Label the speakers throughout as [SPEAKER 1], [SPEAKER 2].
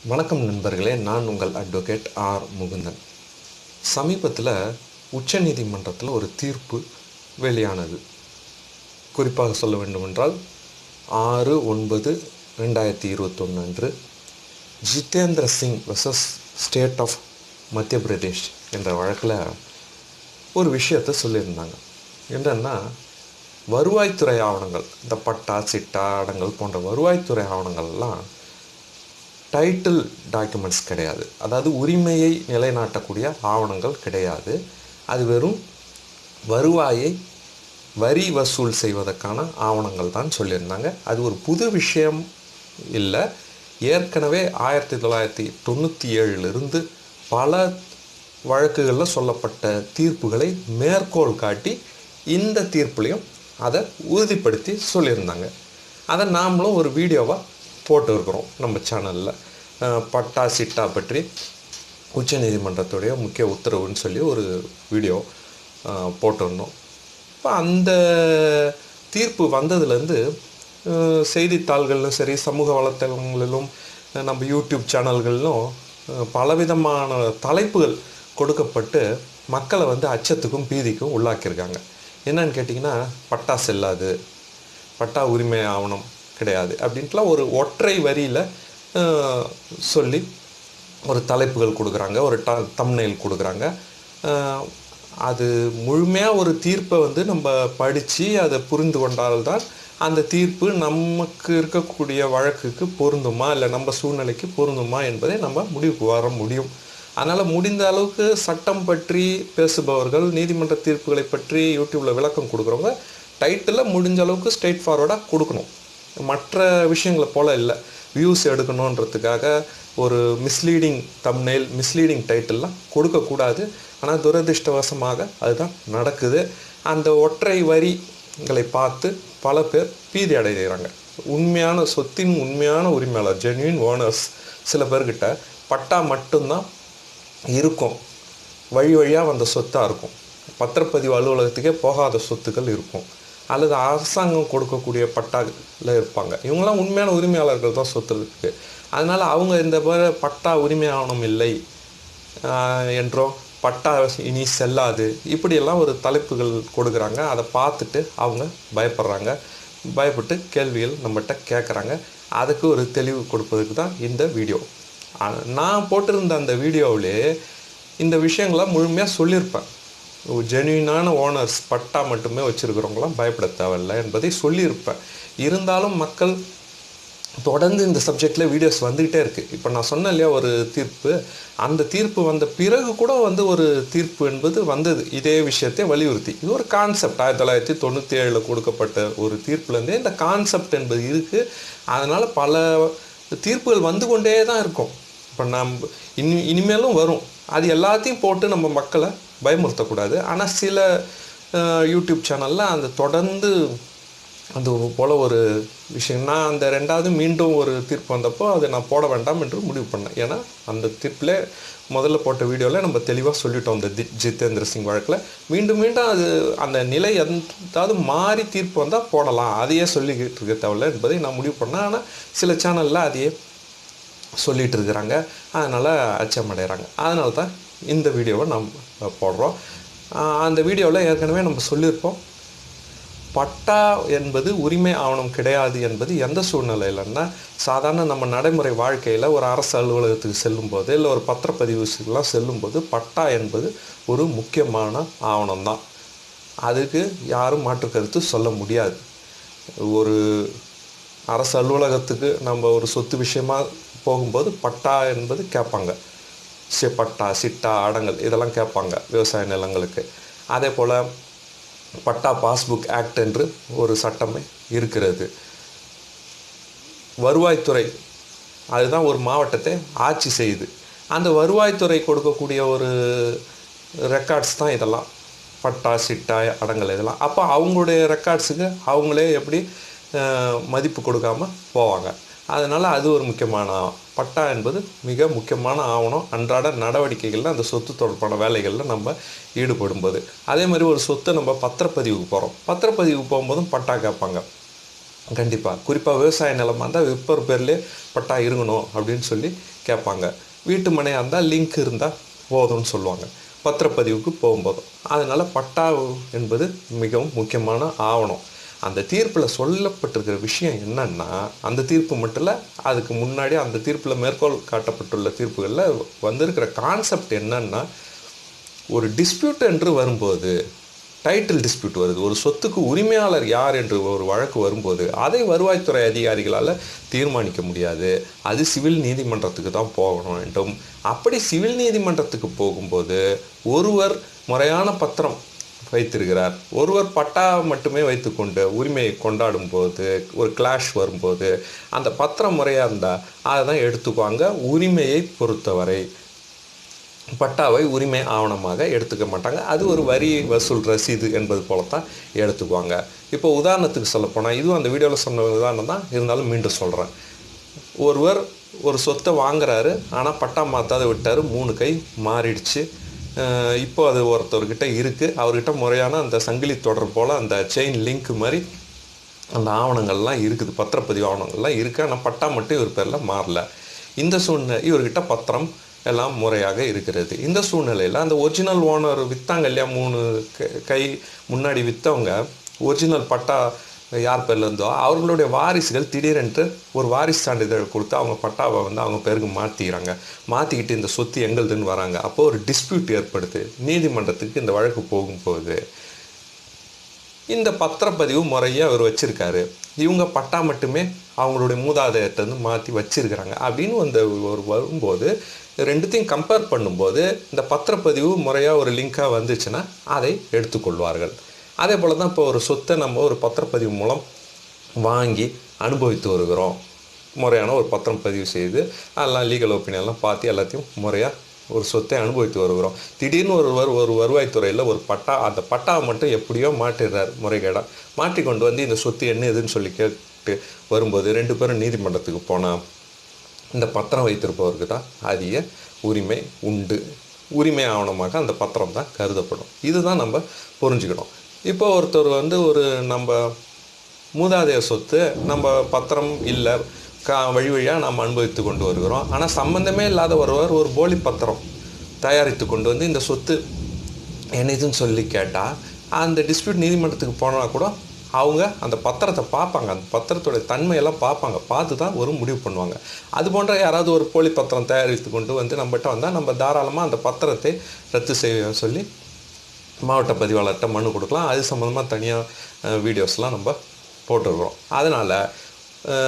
[SPEAKER 1] வணக்கம் நண்பர்களே, நான் உங்கள் அட்வொகேட் ஆர் முகுந்தன். சமீபத்தில் உச்சநீதிமன்றத்தில் ஒரு தீர்ப்பு வெளியானது. குறிப்பாக சொல்ல வேண்டுமென்றால் 6/9/2021 அன்று Jitendra Singh versus state of Madhya Pradesh என்ற வழக்கில் ஒரு விஷயத்தை சொல்லியிருந்தாங்க. என்னென்னா, வருவாய்த்துறை ஆவணங்கள், இந்த பட்டா சிட்டா அடங்கல் போன்ற வருவாய்த்துறை ஆவணங்கள்லாம் டைட்டில் டாக்குமெண்ட்ஸ் கிடையாது. அதாவது உரிமையை நிலைநாட்டக்கூடிய ஆவணங்கள் கிடையாது. அது வெறும் வருவாயை வரி வசூல் செய்வதற்கான ஆவணங்கள் தான் சொல்லியிருந்தாங்க. அது ஒரு விஷயம் இல்லை. ஏற்கனவே 1997 பல வழக்குகளில் சொல்லப்பட்ட தீர்ப்புகளை மேற்கோள் காட்டி இந்த தீர்ப்புலையும் அதை உறுதிப்படுத்தி சொல்லியிருந்தாங்க. அதை நாமளும் ஒரு வீடியோவாக போட்டு இருக்கிறோம் நம்ம சேனலில். பட்டா சிட்டா பற்றி உச்சநீதிமன்றத்துடைய முக்கிய உத்தரவுன்னு சொல்லி ஒரு வீடியோ போட்டிருந்தோம். இப்போ அந்த தீர்ப்பு வந்ததுலேருந்து செய்தித்தாள்களிலும் சரி, சமூக வலைத்தளங்களிலும், நம்ம யூடியூப் சேனல்களிலும் பலவிதமான தலைப்புகள் கொடுக்கப்பட்டு மக்களை அச்சத்துக்கும் பீதிக்கும் உள்ளாக்கியிருக்காங்க. என்னன்னு கேட்டிங்கன்னா, பட்டா செல்லாது, பட்டா உரிமை ஆவணம் கிடையாது அப்படின்ட்டுலாம் ஒரு ஒற்றை வரியில் சொல்லி ஒரு தலைப்புகள் கொடுக்குறாங்க, ஒரு தம்ப்நெயில் கொடுக்குறாங்க. அது முழுமையாக ஒரு தீர்ப்பை நம்ம படித்து அதை புரிந்து கொண்டால்தான் அந்த தீர்ப்பு நமக்கு இருக்கக்கூடிய வழக்குக்கு பொருந்துமா இல்லை நம்ம சூழ்நிலைக்கு பொருந்துமா என்பதை நம்ம முடிவுக்கு வர முடியும். அதனால் முடிந்த அளவுக்கு சட்டம் பற்றி பேசுபவர்கள், நீதிமன்ற தீர்ப்புகளை பற்றி யூடியூப்பில் விளக்கம் கொடுக்குறவங்க டைட்டிலில் முடிஞ்ச அளவுக்கு ஸ்ட்ரெயிட் ஃபார்வர்டாக கொடுக்கணும். மற்ற விஷயங்களை போல் இல்லை, வியூஸ் எடுக்கணுன்றதுக்காக ஒரு மிஸ்லீடிங் தம்ப்நெயில், மிஸ்லீடிங் டைட்டில்லாம் கொடுக்கக்கூடாது. ஆனால் துரதிர்ஷ்டவசமாக அதுதான் நடக்குது. அந்த ஒற்றை வரிகளை பார்த்து பல பேர் பீதி அடைகிறாங்க. உண்மையான சொத்தின் உண்மையான உரிமையாளர், ஜென்யூன் ஓனர்ஸ், சில பேர்கிட்ட பட்டா மட்டும்தான் இருக்கும், வழி வழியாக வந்த சொத்தாக இருக்கும், பத்திரப்பதிவு அலுவலகத்துக்கே போகாத சொத்துக்கள் இருக்கும், அல்லது அரசாங்கம் கொடுக்கக்கூடிய பட்டாவில் இருப்பாங்க. இவங்களாம் உண்மையான உரிமையாளர்கள் தான் சொத்து இருக்குது. அதனால் அவங்க இந்த பட்டா உரிமை ஆவணம் இல்லை என்றோ, பட்டா இனி செல்லாது, இப்படியெல்லாம் ஒரு தலைப்புகள் கொடுக்குறாங்க. அதை பார்த்துட்டு அவங்க பயப்படுறாங்க. பயப்பட்டு கேள்விகள் நம்மகிட்ட கேட்குறாங்க. அதுக்கு ஒரு தெளிவு கொடுப்பதுக்கு தான் இந்த வீடியோ. நான் போட்டிருந்த அந்த வீடியோவிலே இந்த விஷயங்களாம் முழுமையாக சொல்லியிருப்பேன். ஜென்யூனான ஓனர்ஸ், பட்டா மட்டுமே வச்சுருக்கிறவங்களாம் பயப்பட தேவையில்லை என்பதை சொல்லியிருப்பேன். இருந்தாலும் மக்கள் தொடர்ந்து இந்த சப்ஜெக்டில் வீடியோஸ் வந்துக்கிட்டே இருக்குது. இப்போ நான் சொன்னேன் இல்லையா, ஒரு தீர்ப்பு, அந்த தீர்ப்பு வந்த பிறகு கூட ஒரு தீர்ப்பு என்பது வந்தது இதே விஷயத்தை வலியுறுத்தி. இது ஒரு கான்செப்ட், 1997 கொடுக்கப்பட்ட ஒரு தீர்ப்புலேருந்தே இந்த கான்செப்ட் என்பது இருக்குது. அதனால் பல தீர்ப்புகள் வந்து கொண்டே தான் இருக்கும். இப்போ நம்ம இனிமேலும் வரும். அது எல்லாத்தையும் போட்டு நம்ம மக்களை பயமுறுத்தக்கூடாது. ஆனால் சில யூடியூப் சேனலில் அந்த தொடர்ந்து அந்த போல் ஒரு விஷயம், நான் அந்த ரெண்டாவது மீண்டும் ஒரு தீர்ப்பு வந்தப்போ அதை நான் போட வேண்டாம் என்று முடிவு பண்ணேன். ஏன்னா அந்த தீர்ப்பில் முதல்ல போட்ட வீடியோவில் நம்ம தெளிவாக சொல்லிட்டோம். அந்த ஜிதேந்திர சிங் வழக்கில் மீண்டும் மீண்டும் அது அந்த நிலை எதாவது மாறி தீர்ப்பு வந்தால் போடலாம், அதையே சொல்லிக்கிட்டு இருக்க தேவையில்லை என்பதை நான் முடிவு பண்ணேன். ஆனால் சில சேனலில் அதையே சொல்லிகிட்டு இருக்கிறாங்க. அதனால் அச்சமடைகிறாங்க. அதனால தான் இந்த வீடியோவை நம்ம போடுறோம். அந்த வீடியோவில் ஏற்கனவே நம்ம சொல்லியிருப்போம், பட்டா என்பது உரிமை ஆவணம் கிடையாது என்பது எந்த சூழ்நிலையிலன்னா, சாதாரண நம்ம நடைமுறை வாழ்க்கையில் ஒரு அரசு அலுவலகத்துக்கு செல்லும்போது, இல்லை ஒரு பத்திரப்பதிவுலாம் செல்லும்போது பட்டா என்பது ஒரு முக்கியமான ஆவணம் தான். அதுக்கு யாரும் மாற்று கருத்து சொல்ல முடியாது. ஒரு அரசு அலுவலகத்துக்கு நம்ம ஒரு சொத்து விஷயமாக போகும்போது பட்டா என்பது கேட்பாங்க. பட்டா சிட்டா அடங்கல் இதெல்லாம் கேட்பாங்க விவசாய நிலங்களுக்கு. அதே போல் பட்டா பாஸ்புக் ஆக்ட் என்று ஒரு சட்டமே இருக்கிறது. வருவாய்த்துறை அதுதான் ஒரு மாவட்டத்தை ஆட்சி செய்யுது. அந்த வருவாய்த்துறை கொடுக்கக்கூடிய ஒரு ரெக்கார்ட்ஸ் தான் இதெல்லாம், பட்டா சிட்டா அடங்கல் இதெல்லாம். அப்போ அவங்களுடைய ரெக்கார்ட்ஸுக்கு அவங்களே எப்படி மதிப்பு கொடுக்காமல் போவாங்க. அதனால் அது ஒரு முக்கியமான பட்டா என்பது மிக முக்கியமான ஆவணம். அன்றாட நடவடிக்கைகளில் அந்த சொத்து தொடர்பான வேலைகளில் நம்ம ஈடுபடும்போது, அதே மாதிரி ஒரு சொத்தை நம்ம பத்திரப்பதிவுக்கு போகிறோம், பத்திரப்பதிவுக்கு போகும்போதும் பட்டா கேட்பாங்க. கண்டிப்பாக குறிப்பாக விவசாய நிலமாக இருந்தால் விற்பர் பேர்லேயே பட்டா இருக்கணும் அப்படின்னு சொல்லி கேட்பாங்க. வீட்டு மனையாக இருந்தால் லிங்க் இருந்தால் போதும்னு சொல்லுவாங்க பத்திரப்பதிவுக்கு போகும்போதும். அதனால் பட்டா என்பது மிகவும் முக்கியமான ஆவணம். அந்த தீர்ப்பில் சொல்லப்பட்டிருக்கிற விஷயம் என்னன்னா, அந்த தீர்ப்பு மட்டும் இல்லை, அதுக்கு முன்னாடி அந்த தீர்ப்பில் மேற்கோள் காட்டப்பட்டுள்ள தீர்ப்புகளில் வந்திருக்கிற கான்செப்ட் என்னன்னா, ஒரு டிஸ்பியூட் என்று வரும்போது, டைட்டில் டிஸ்பியூட் வருது, ஒரு சொத்துக்கு உரிமையாளர் யார் என்று ஒரு வழக்கு வரும்போது அதை வருவாய்த்துறை அதிகாரிகளால் தீர்மானிக்க முடியாது. அது சிவில் நீதிமன்றத்துக்கு தான் போகணும் வேண்டும். அப்படி சிவில் நீதிமன்றத்துக்கு போகும்போது ஒருவர் முறையான பத்திரம் வைத்திருக்கிறார், ஒருவர் பட்டா மட்டுமே வைத்துக்கொண்டு உரிமையை கொண்டாடும் போது, ஒரு கிளாஷ் வரும்போது அந்த பத்திரம் முறையாக இருந்தால் அதை தான் எடுத்துக்குவாங்க. உரிமையை பொறுத்தவரை பட்டாவை உரிமை ஆவணமாக எடுத்துக்க மாட்டாங்க. அது ஒரு வரி வசூல் ரசீது என்பது போலத்தான் எடுத்துக்குவாங்க. இப்போ உதாரணத்துக்கு சொல்லப்போனால், இதுவும் அந்த வீடியோவில் சொன்ன உதாரணம் தான், இருந்தாலும் மீண்டும் சொல்கிறேன். ஒருவர் ஒரு சொத்தை வாங்குறாரு, ஆனால் பட்டா மாற்றாத விட்டார், 3 கை மாறிடுச்சு. இப்போ அது ஒருத்தர்கிட்ட இருக்குது. அவர்கிட்ட முறையான அந்த சங்கிலி தொடர் போல் அந்த செயின் லிங்க் மாதிரி அந்த ஆவணங்கள்லாம் இருக்குது, பத்திரப்பதிவு ஆவணங்கள்லாம் இருக்குது. ஆனால் பட்டா மட்டும் இவர் பேரில் மாறல. இந்த சூழ்நிலை இவர்கிட்ட பத்திரம் எல்லாம் முறையாக இருக்கிறது. இந்த சூழ்நிலையில் அந்த ஒரிஜினல் ஓனர் விற்றாங்க இல்லையா, 3 கை முன்னாடி விற்றவங்க ஒரிஜினல் பட்டா யார் பேரில் இருந்தோ அவர்களுடைய வாரிசுகள் திடீரென்று ஒரு வாரிசு சான்றிதழ் கொடுத்து அவங்க பட்டாவை அவங்க பேருக்கு மாற்றிக்கிறாங்க. மாற்றிக்கிட்டு இந்த சொத்து எங்களுதுன்னு வராங்க. அப்போது ஒரு டிஸ்பியூட் ஏற்படுது. நீதிமன்றத்துக்கு இந்த வழக்கு போகும்போது இந்த பத்திரப்பதிவு முறையாக அவர் வச்சுருக்காரு, இவங்க பட்டா மட்டுமே அவங்களுடைய மூதாதையர்கிட்டருந்து மாற்றி வச்சுருக்கிறாங்க அப்படின்னு ஒரு வரும்போது ரெண்டுத்தையும் கம்பேர் பண்ணும்போது இந்த பத்திரப்பதிவு முறையாக ஒரு லிங்காக வந்துச்சுன்னா அதை எடுத்துக்கொள்வார்கள். அதே போல் தான் இப்போ ஒரு சொத்தை நம்ம ஒரு பத்திரப்பதிவு மூலம் வாங்கி அனுபவித்து வருகிறோம். முறையான ஒரு பத்திரம் பதிவு செய்து அதெல்லாம் லீகல் ஒப்பீனியன்லாம் பார்த்து எல்லாத்தையும் முறையாக ஒரு சொத்தை அனுபவித்து வருகிறோம். திடீர்னு ஒரு வருவாய்த்துறையில் ஒரு பட்டா, அந்த பட்டாவை மட்டும் எப்படியோ மாட்டிடுறார் முறைகேடாக. மாற்றி கொண்டு வந்து இந்த சொத்து என்ன எதுன்னு சொல்லி கேட்டு வரும்போது 2 பேரும் நீதிமன்றத்துக்கு போனால் இந்த பத்திரம் வைத்திருப்பவருக்கு தான் அதிக உரிமை உண்டு. உரிமை ஆவணமாக அந்த பத்திரம் தான் கருதப்படும். இதுதான் நம்ம புரிஞ்சுக்கணும். இப்போ ஒருத்தர் ஒரு நம்ம மூதாதையர் சொத்து நம்ம பத்திரம் இல்லை, வழி வழியாக நாம் அனுபவித்து கொண்டு வருகிறோம். ஆனால் சம்பந்தமே இல்லாத ஒருவர் ஒரு போலி பத்திரம் தயாரித்து கொண்டு வந்து இந்த சொத்து என்னதுன்னு சொல்லி கேட்டால் அந்த டிஸ்பியூட் நீதிமன்றத்துக்கு போனால் கூட அவங்க அந்த பத்திரத்தை பார்ப்பாங்க, அந்த பத்திரத்தோடைய தன்மையெல்லாம் பார்ப்பாங்க, பார்த்து தான் ஒரு முடிவு பண்ணுவாங்க. அது போன்ற யாராவது ஒரு போலி பத்திரம் தயாரித்து கொண்டு வந்து நம்மகிட்ட வந்தால் நம்ம தாராளமாக அந்த பத்திரத்தை ரத்து செய்ய சொல்லி மாவட்ட பதிவாளர்கிட்ட மனு கொடுக்கலாம். அது சம்மந்தமாக தனியாக வீடியோஸ்லாம் நம்ம போட்டுருக்குறோம். அதனால்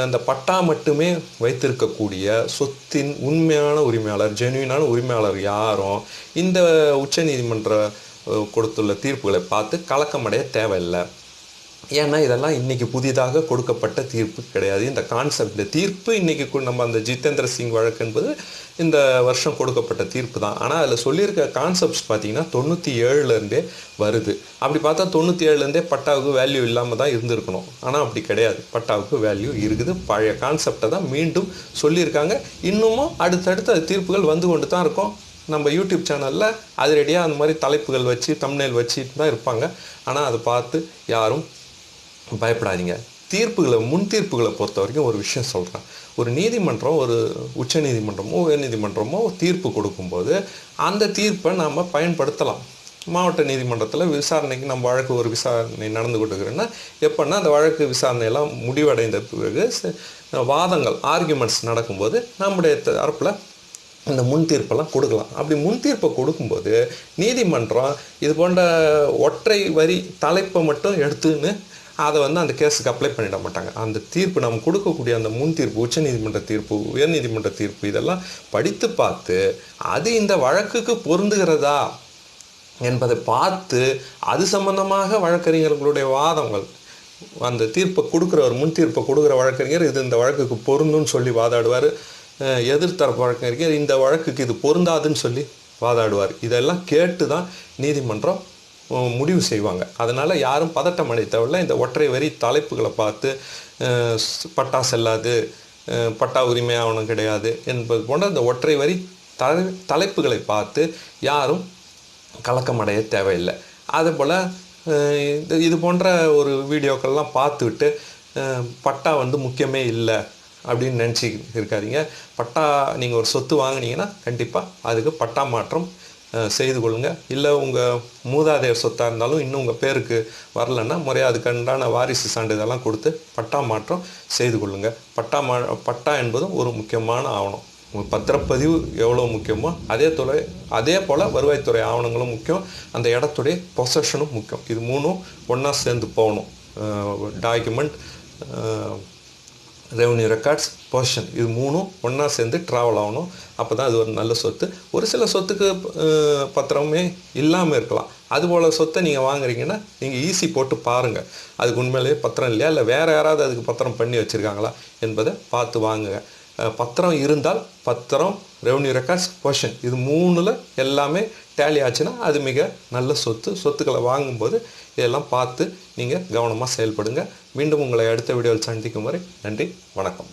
[SPEAKER 1] இந்த பட்டா மட்டுமே வைத்திருக்கக்கூடிய சொத்தின் உண்மையான உரிமையாளர், ஜென்யூனான உரிமையாளர் யாரும் இந்த உச்சநீதிமன்ற கொடுத்துள்ள தீர்ப்புகளை பார்த்து கலக்கமடைய தேவையில்லை. ஏன்னா இதெல்லாம் இன்றைக்கி புதிதாக கொடுக்கப்பட்ட தீர்ப்பு கிடையாது. இந்த கான்செப்ட், இந்த தீர்ப்பு இன்றைக்கி நம்ம அந்த ஜிதேந்திர சிங் வழக்கு என்பது இந்த வருஷம் கொடுக்கப்பட்ட தீர்ப்பு தான். ஆனால் அதில் சொல்லியிருக்க கான்செப்ட்ஸ் பார்த்திங்கன்னா 97லேருந்தே வருது. அப்படி பார்த்தா 97லேருந்தே பட்டாவுக்கு வேல்யூ இல்லாமல் தான் இருந்திருக்கணும். ஆனால் அப்படி கிடையாது, பட்டாவுக்கு வேல்யூ இருக்குது. பழைய கான்செப்டை தான் மீண்டும் சொல்லியிருக்காங்க. இன்னமும் அடுத்தடுத்து அது தீர்ப்புகள் வந்து கொண்டு தான் இருக்கும். நம்ம யூடியூப் சேனலில் அதிரடியாக அந்த மாதிரி தலைப்புகள் வச்சு தம்ப்நெயில் வச்சுட்டு தான் இருப்பாங்க. ஆனால் அதை பார்த்து யாரும் பயப்படாதீங்க. தீர்ப்புகளை, முன் தீர்ப்புகளை பொறுத்த வரைக்கும் ஒரு விஷயம் சொல்கிறேன். ஒரு நீதிமன்றம், ஒரு உச்ச நீதிமன்றமோ உயர் நீதிமன்றமோ தீர்ப்பு கொடுக்கும்போது அந்த தீர்ப்பை நாம் பயன்படுத்தலாம். மாவட்ட நீதிமன்றத்தில் விசாரணைக்கு நம்ம வழக்கு ஒரு விசாரணை நடந்து கொண்டிருக்கிறோன்னா எப்போன்னா அந்த வழக்கு விசாரணையெல்லாம் முடிவடைந்த பிறகு வாதங்கள், ஆர்கியூமெண்ட்ஸ் நடக்கும்போது நம்முடைய தரப்பில் இந்த முன் தீர்ப்பெல்லாம் கொடுக்கலாம். அப்படி முன் தீர்ப்பை கொடுக்கும்போது நீதிமன்றம் இது போன்ற ஒற்றை வரி தலைப்பை மட்டும் எடுத்துன்னு அதை அந்த கேஸுக்கு அப்ளை பண்ணிட மாட்டாங்க. அந்த தீர்ப்பு நம்ம கொடுக்கக்கூடிய அந்த முன் தீர்ப்பு, உச்ச நீதிமன்ற தீர்ப்பு, உயர் நீதிமன்ற தீர்ப்பு, இதெல்லாம் படித்து பார்த்து அது இந்த வழக்குக்கு பொருந்துகிறதா என்பதை பார்த்து அது சம்பந்தமாக வழக்கறிஞர்களுடைய வாதங்கள், அந்த தீர்ப்பை கொடுக்குறவர், முன் தீர்ப்பை கொடுக்குற வழக்கறிஞர் இது இந்த வழக்குக்கு பொருந்துன்னு சொல்லி வாதாடுவார். எதிர்த்தரப்பு வழக்கறிஞர் இந்த வழக்குக்கு இது பொருந்தாதுன்னு சொல்லி வாதாடுவார். இதெல்லாம் கேட்டு தான் நீதிமன்றம் முடிவு செய்வாங்க. அதனால் யாரும் பதட்டம் அடைய தேவையில்லை. இந்த ஒற்றை வரி தலைப்புகளை பார்த்து பட்டா செல்லாது, பட்டா உரிமை ஆவணம் கிடையாது என்பது போன்ற இந்த ஒற்றை வரி தலைப்புகளை பார்த்து யாரும் கலக்கமடைய தேவையில்லை. அதே போல் இது போன்ற ஒரு வீடியோக்கள்லாம் பார்த்துவிட்டு பட்டா வந்து முக்கியமே இல்லை அப்படின்னு நினச்சி இருக்காதீங்க. பட்டா நீங்கள் ஒரு சொத்து வாங்கினீங்கன்னா கண்டிப்பாக அதுக்கு பட்டா மாற்றம் செய்து கொள்ளுங்கள். இல்லை உங்கள் மூதாதையர் சொத்தாக இருந்தாலும் இன்னும் உங்கள் பேருக்கு வரலன்னா முறையாக அதுக்குண்டான வாரிசு சான்றிதழெல்லாம் கொடுத்து பட்டா மாற்றம் செய்து கொள்ளுங்கள். பட்டா என்பதும் ஒரு முக்கியமான ஆவணம். உங்கள் பத்திரப்பதிவு எவ்வளோ முக்கியமோ அதே போல் வருவாய்த்துறை ஆவணங்களும் முக்கியம். அந்த இடத்துடைய பொசஷனும் முக்கியம். இது மூணும் ஒன்றா சேர்ந்து போகணும். டாக்குமெண்ட், ரெவன்யூ ரெக்கார்ட்ஸ், பொசிஷன், இது மூணும் ஒன்றா சேர்ந்து ட்ராவல் ஆகணும். அப்போ தான் அது ஒரு நல்ல சொத்து. ஒரு சில சொத்துக்கு பத்திரமே இல்லாமல் இருக்கலாம். அதுபோல் சொத்தை நீங்கள் வாங்குறீங்கன்னா நீங்கள் ஈஸி போட்டு பாருங்கள், அதுக்கு உண்மையிலேயே பத்திரம் இல்லையா, இல்லை வேறு யாராவது அதுக்கு பத்திரம் பண்ணி வச்சுருக்காங்களா என்பதை பார்த்து வாங்குங்க. பத்திரம் இருந்தால் பத்திரம், ரெவன்யூ ரெக்கார்ட்ஸ், பொசிஷன், இது மூணில் எல்லாமே டேலி ஆச்சுன்னா அது மிக நல்ல சொத்துக்களை வாங்கும்போது இதெல்லாம் பார்த்து நீங்கள் கவனமாக செயல்படுங்க. மீண்டும் உங்களை அடுத்த வீடியோவில் சந்திக்கும் வரை நன்றி, வணக்கம்.